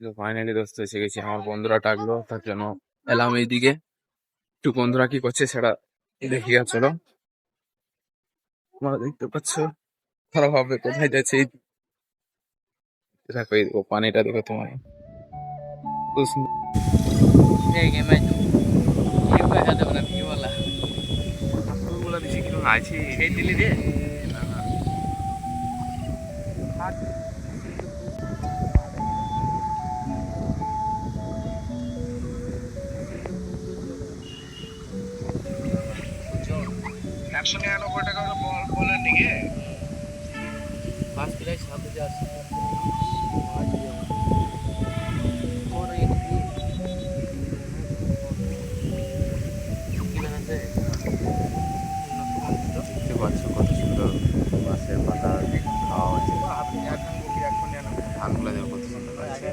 Finally দোস্ত এসে গেছি, আমার বন্ধুরা ডাকলো তার জন্য এলাম এইদিকে। একটু বন্ধুরা কি করছে সেটা দেখি। চলো, তোমরা দেখতে পাচ্ছ, তারা ভাববে কোথায় যাচ্ছে। দেখো এই দেখো, পানিটা দেখো তোমার। তো বেশি কিছু আছে এই দিল্লি রে। ৳199 বলেন নাকি? 5 কিলো সাথে যাচ্ছে। দেখতে পাচ্ছ কত সুন্দর গাছের পাতা খাওয়া হচ্ছে। ধানগুলো দেখো কত সুন্দর লাগছে।